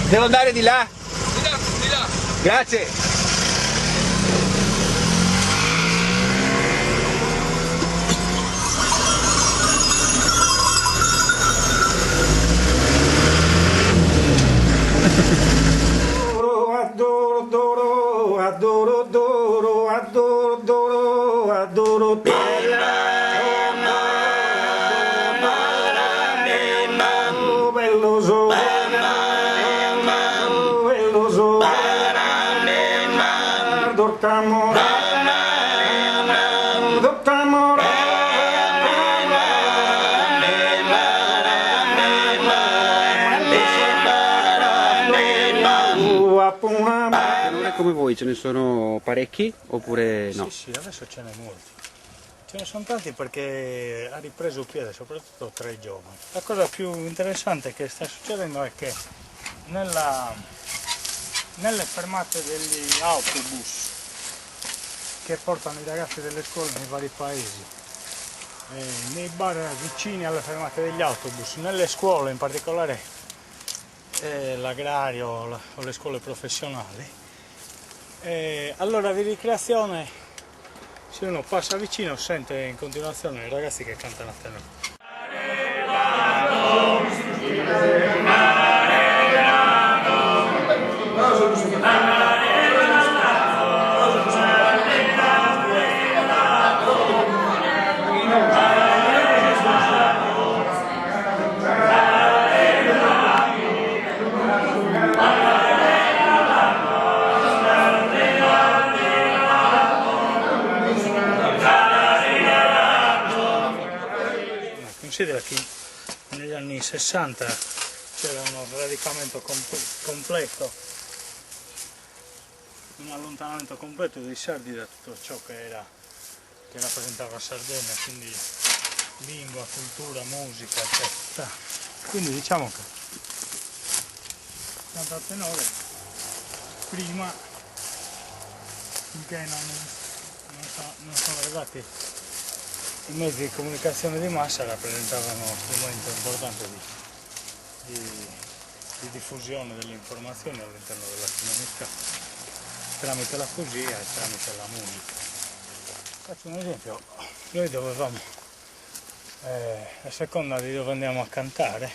Devo andare di là? Di là, di là. Grazie. Adoro te. Bello so, bello so, dortamo, dortamo, come voi, ce ne sono parecchi oppure no? Sì, adesso ce n'è molti. Ce ne sono tanti perché ha ripreso piede, soprattutto tra i giovani. La cosa più interessante che sta succedendo è che nelle fermate degli autobus che portano i ragazzi delle scuole nei vari paesi, nei bar vicini alle fermate degli autobus, nelle scuole in particolare l'agrario o le scuole professionali, all'ora di ricreazione, se uno passa vicino sente in continuazione i ragazzi che cantano a tenore. Considera che negli anni 60 c'era uno sradicamento completo, un allontanamento completo dei sardi da tutto ciò che rappresentava Sardegna, quindi lingua, cultura, musica, eccetera. Quindi diciamo che canta a tenore prima, finché non sono arrivati i mezzi di comunicazione di massa, rappresentavano uno strumento importante di diffusione delle informazioni all'interno della comunità, tramite la poesia e tramite la musica. Faccio un esempio: noi dovevamo, a seconda di dove andiamo a cantare,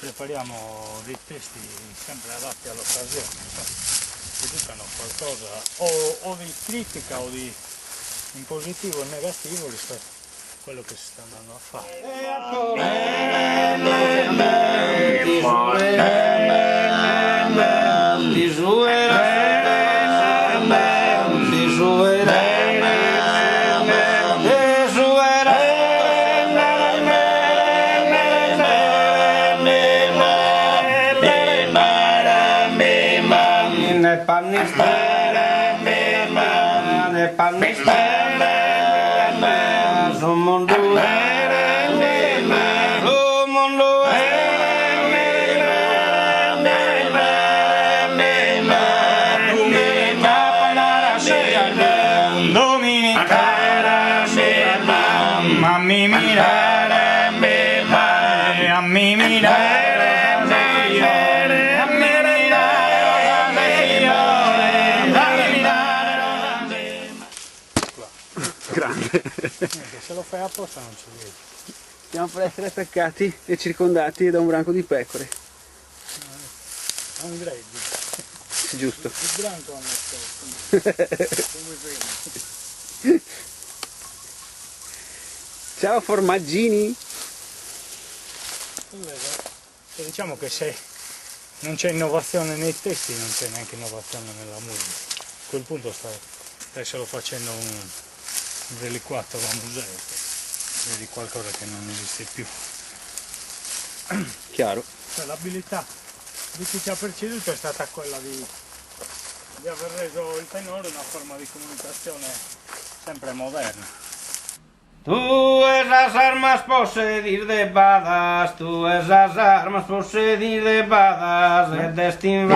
prepariamo dei testi sempre adatti all'occasione, che dicano qualcosa o di critica o di in positivo e negativo rispetto a quello che si sta andando a fare. Grande. Se lo fai apposta non ci vedi. Stiamo per essere attaccati e circondati da un branco di pecore. È un gregge. Sì, giusto. Il branco ha messo. Come Ciao formaggini. E diciamo che se non c'è innovazione nei testi non c'è neanche innovazione nella musica. A quel punto stai solo facendo un reliquato da museo, vedi qualcosa che non esiste più. Chiaro. Cioè, l'abilità di chi ci ha preceduto è stata quella di aver reso il tenore una forma di comunicazione sempre moderna. Tu esas armas posedir de badas, tu esas armas posedir de badas, de destin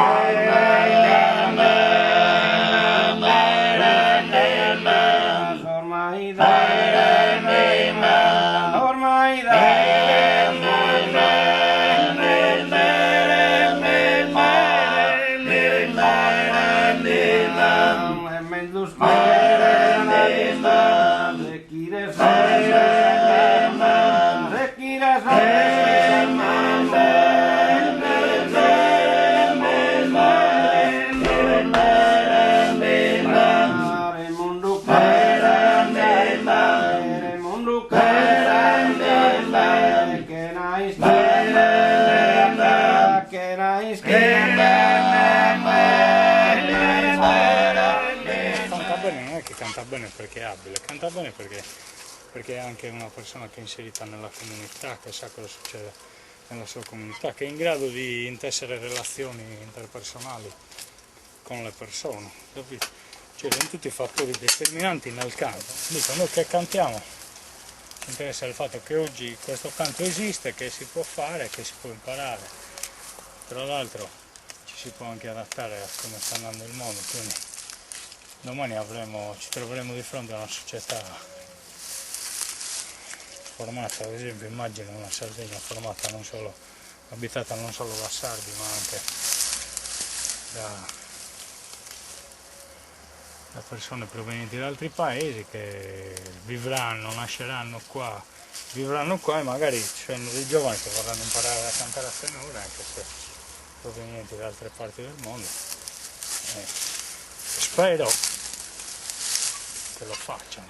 dire se chire canta bene perché è abile, canta bene perché è anche una persona che è inserita nella comunità, che sa cosa succede nella sua comunità, che è in grado di intessere relazioni interpersonali con le persone, capito? Cioè sono tutti fattori determinanti nel canto. Dico, noi che cantiamo, ci interessa il fatto che oggi questo canto esiste, che si può fare, che si può imparare. Tra l'altro ci si può anche adattare a come sta andando il mondo, quindi domani ci troveremo di fronte a una società formata, ad esempio immagino una Sardegna formata non solo, abitata non solo da sardi ma anche da persone provenienti da altri paesi che vivranno, nasceranno qua, vivranno qua e magari ci sono dei giovani che vorranno imparare a cantare a tenore anche se provenienti da altre parti del mondo. Spero che lo facciano.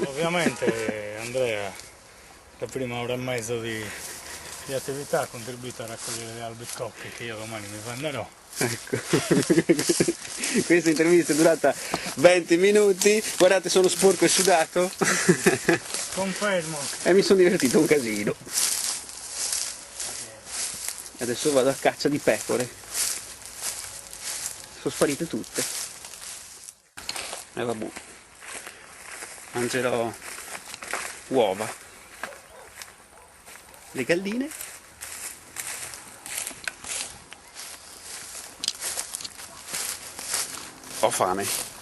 Ovviamente Andrea, la prima ora e mezzo di attività ha contribuito a raccogliere le albicocche che io domani mi venderò. Ecco, questa intervista è durata 20 minuti, guardate sono sporco e sudato. Confermo. E mi sono divertito un casino. Adesso vado a caccia di pecore. Sono sparite tutte. E vabbè. Mangerò uova. Le galline. Ho fame.